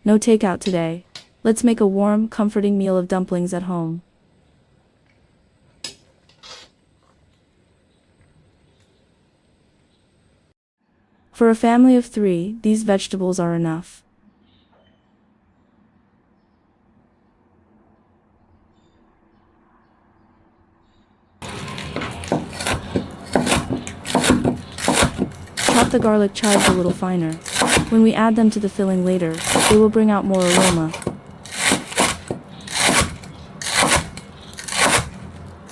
No takeout today. Let's make a warm, comforting meal of dumplings at home. For a family of 3, these vegetables are enough. Chop the garlic chives a little finer. When we add them to the filling later, they will bring out more aroma.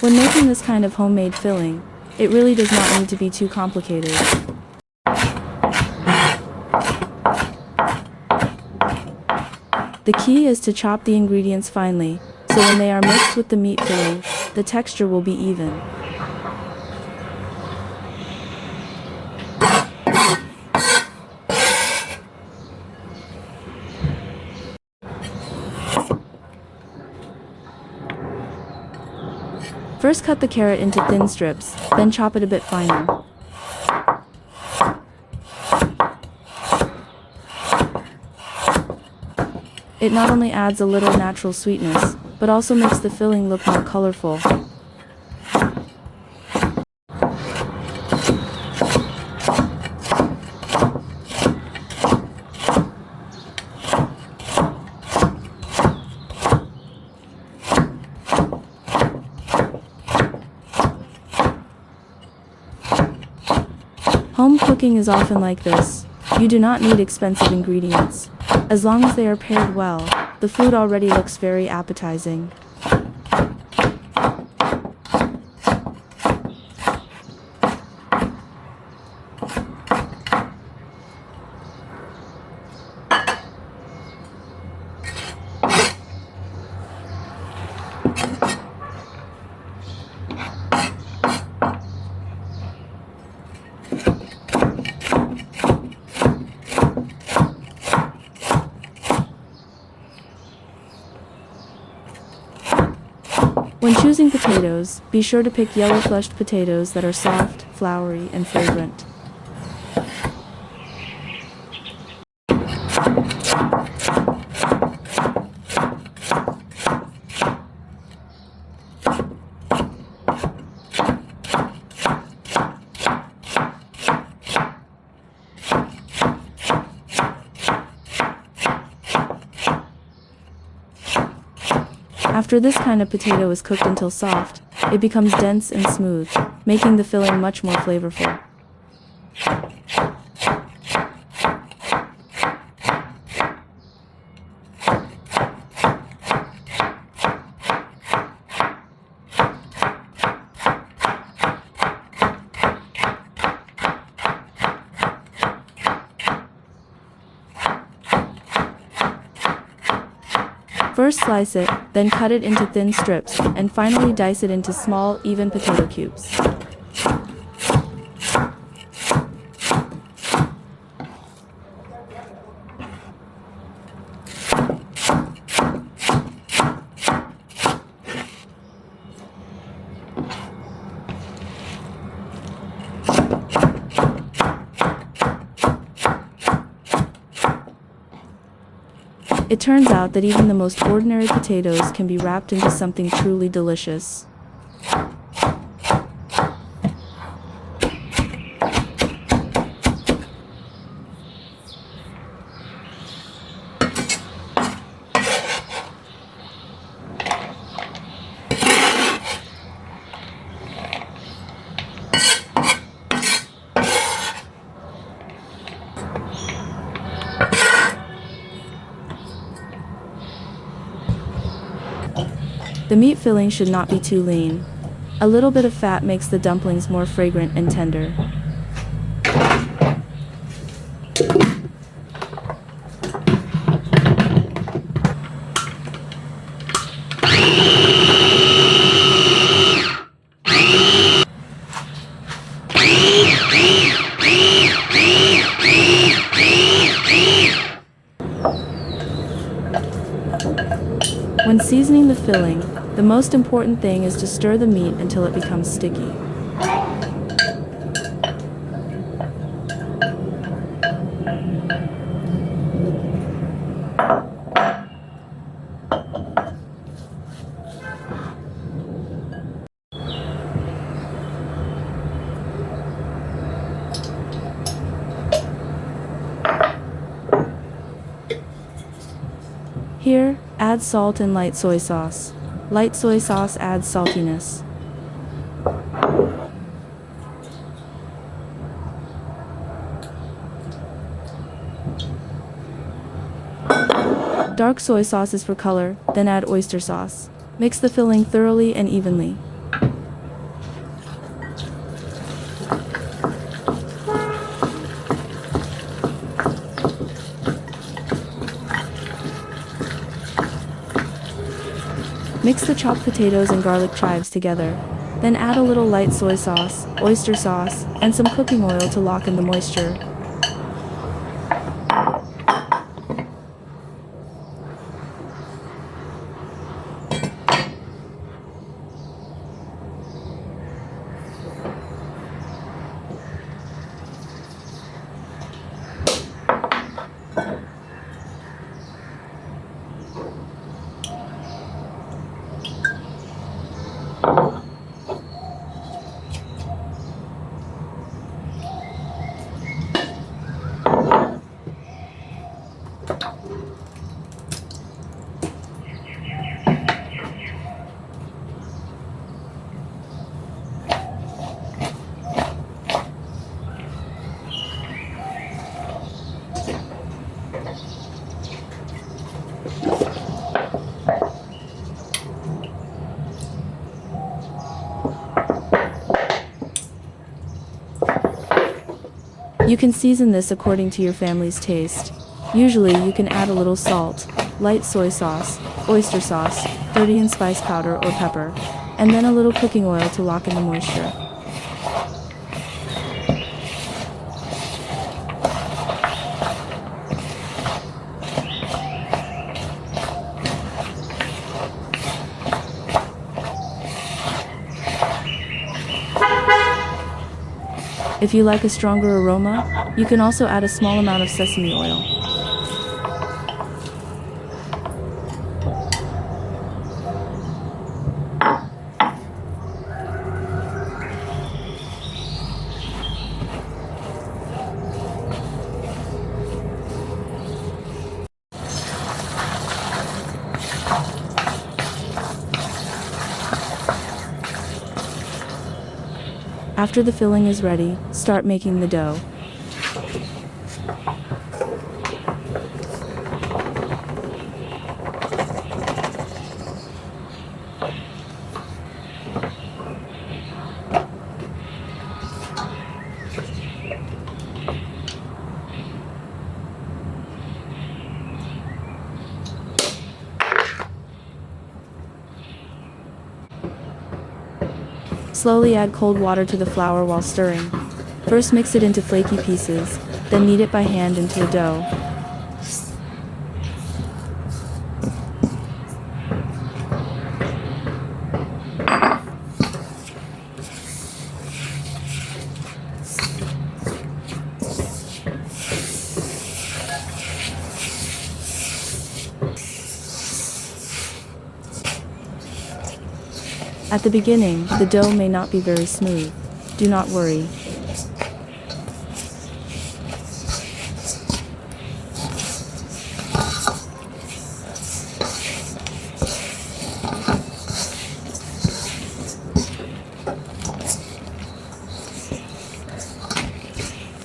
When making this kind of homemade filling, it really does not need to be too complicated. The key is to chop the ingredients finely, so when they are mixed with the meat filling, the texture will be even. First cut the carrot into thin strips, then chop it a bit finer. It not only adds a little natural sweetness, but also makes the filling look more colorful. Home cooking is often like this. You do not need expensive ingredients. As long as they are paired well, the food already looks very appetizing. When choosing potatoes, be sure to pick yellow-fleshed potatoes that are soft, floury, and fragrant. After this kind of potato is cooked until soft, it becomes dense and smooth, making the filling much more flavorful. First slice it, then cut it into thin strips, and finally dice it into small, even potato cubes. It turns out that even the most ordinary potatoes can be wrapped into something truly delicious. The meat filling should not be too lean. A little bit of fat makes the dumplings more fragrant and tender. When seasoning the filling, the most important thing is to stir the meat until it becomes sticky. Here, add salt and light soy sauce. Light soy sauce adds saltiness. Dark soy sauce is for color, then add oyster sauce. Mix the filling thoroughly and evenly. Mix the chopped potatoes and garlic chives together. Then add a little light soy sauce, oyster sauce, and some cooking oil to lock in the moisture. You can season this according to your family's taste. Usually you can add a little salt, light soy sauce, oyster sauce, 30 and spice powder or pepper, and then a little cooking oil to lock in the moisture. If you like a stronger aroma, you can also add a small amount of sesame oil. After the filling is ready, start making the dough. Slowly add cold water to the flour while stirring. First mix it into flaky pieces, then knead it by hand into a dough. At the beginning, the dough may not be very smooth. Do not worry.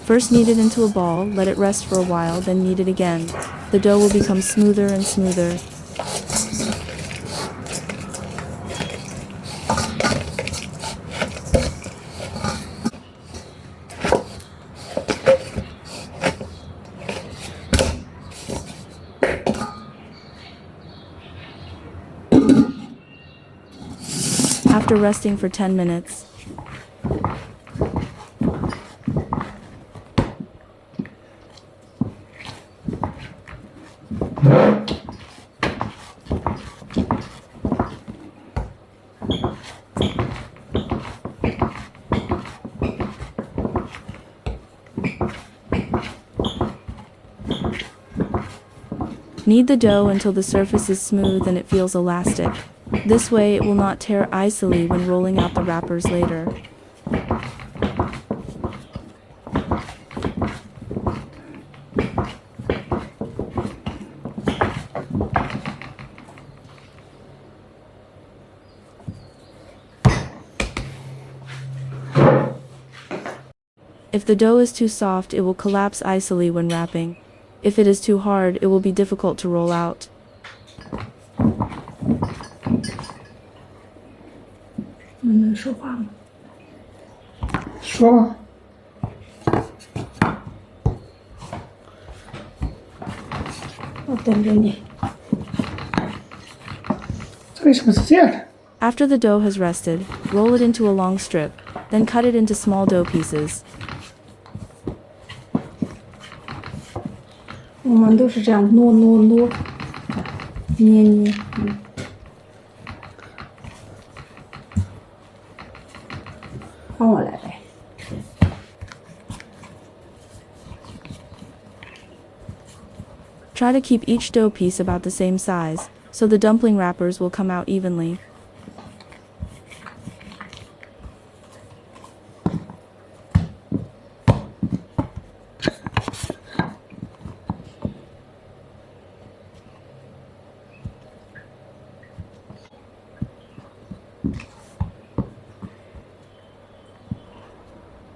First knead it into a ball, let it rest for a while, then knead it again. The dough will become smoother and smoother. After resting for 10 minutes, knead the dough until the surface is smooth and it feels elastic. This way it will not tear easily when rolling out the wrappers later. If the dough is too soft, it will collapse easily when wrapping. If it is too hard, it will be difficult to roll out. 我能说话吗？说吧。我等着你。这为什么是这样的？ After the dough has rested, roll it into a long strip, then cut it into small dough pieces. 我们都是这样挪挪挪，捏捏。换我来呗。 Try to keep each dough piece about the same size, so the dumpling wrappers will come out evenly.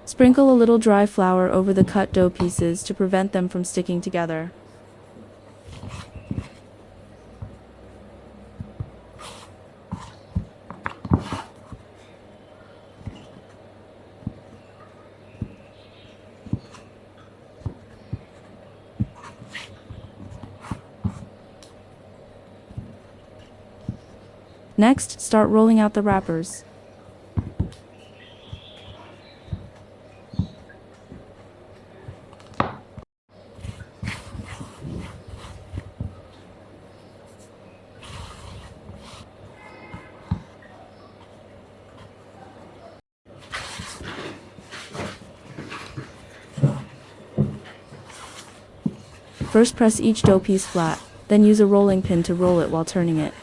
Sprinkle a little dry flour over the cut dough pieces to prevent them from sticking together. Next, start rolling out the wrappers. First press each dough piece flat, then use a rolling pin to roll it while turning it.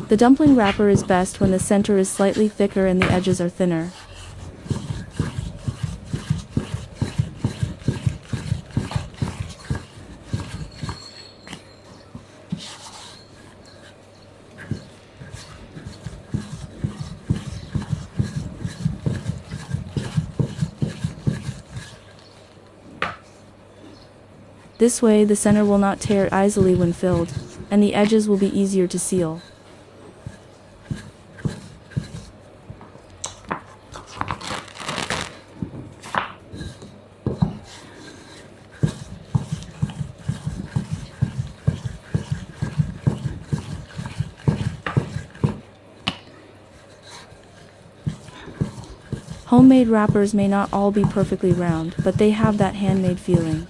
The dumpling wrapper is best when the center is slightly thicker and the edges are thinner. This way, the center will not tear easily when filled, and the edges will be easier to seal. Homemade wrappers may not all be perfectly round, but they have that handmade feeling.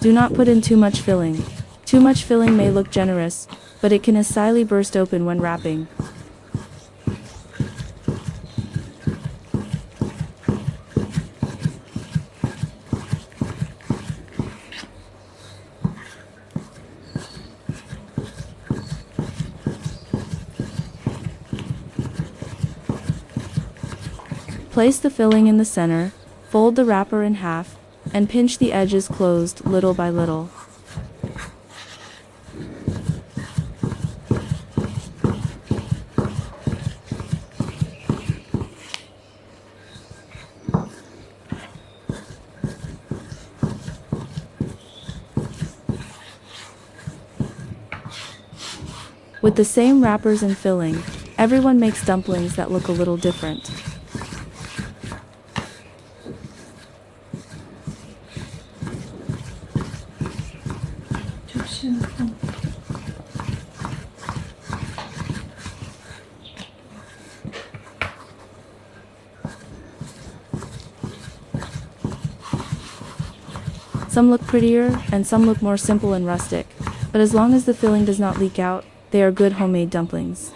Do not put in too much filling. Too much filling may look generous, but it can easily burst open when wrapping. Place the filling in the center, fold the wrapper in half, and pinch the edges closed little by little. With the same wrappers and filling, everyone makes dumplings that look a little different. Some look prettier, and some look more simple and rustic. But as long as the filling does not leak out, they are good homemade dumplings.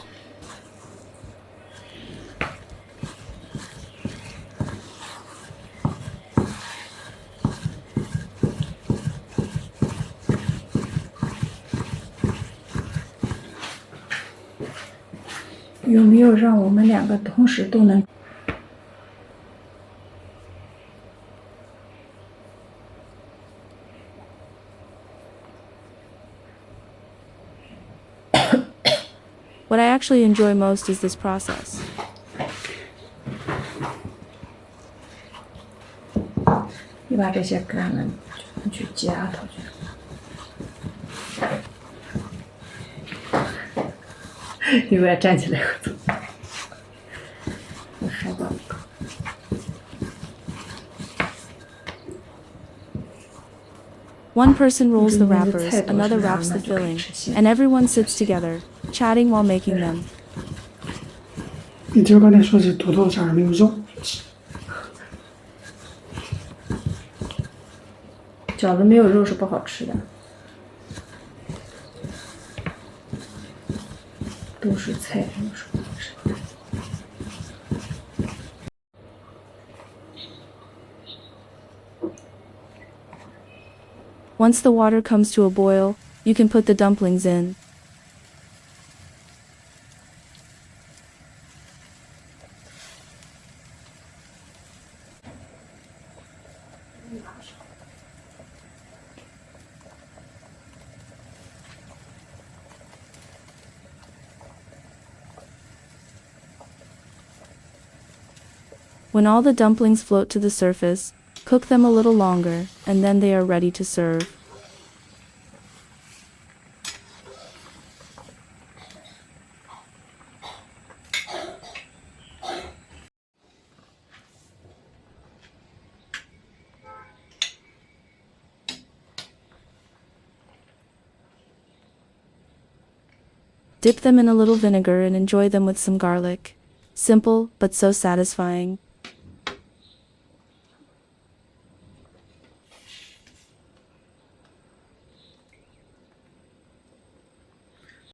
有没有让我们两个同时都能？What I actually enjoy most is this process. 你把这些干了去夹它去。你把它站起来合作。我摔到一个。One person rolls the wrappers, another wraps the filling, and everyone sits together, chatting while making them. 你就刚才说是土豆上没有肉，饺子没有肉是不好吃的，都是菜，肉是不好吃的。Once the water comes to a boil, you can put the dumplings in. When all the dumplings float to the surface, cook them a little longer, and then they are ready to serve. Dip them in a little vinegar and enjoy them with some garlic. Simple, but so satisfying.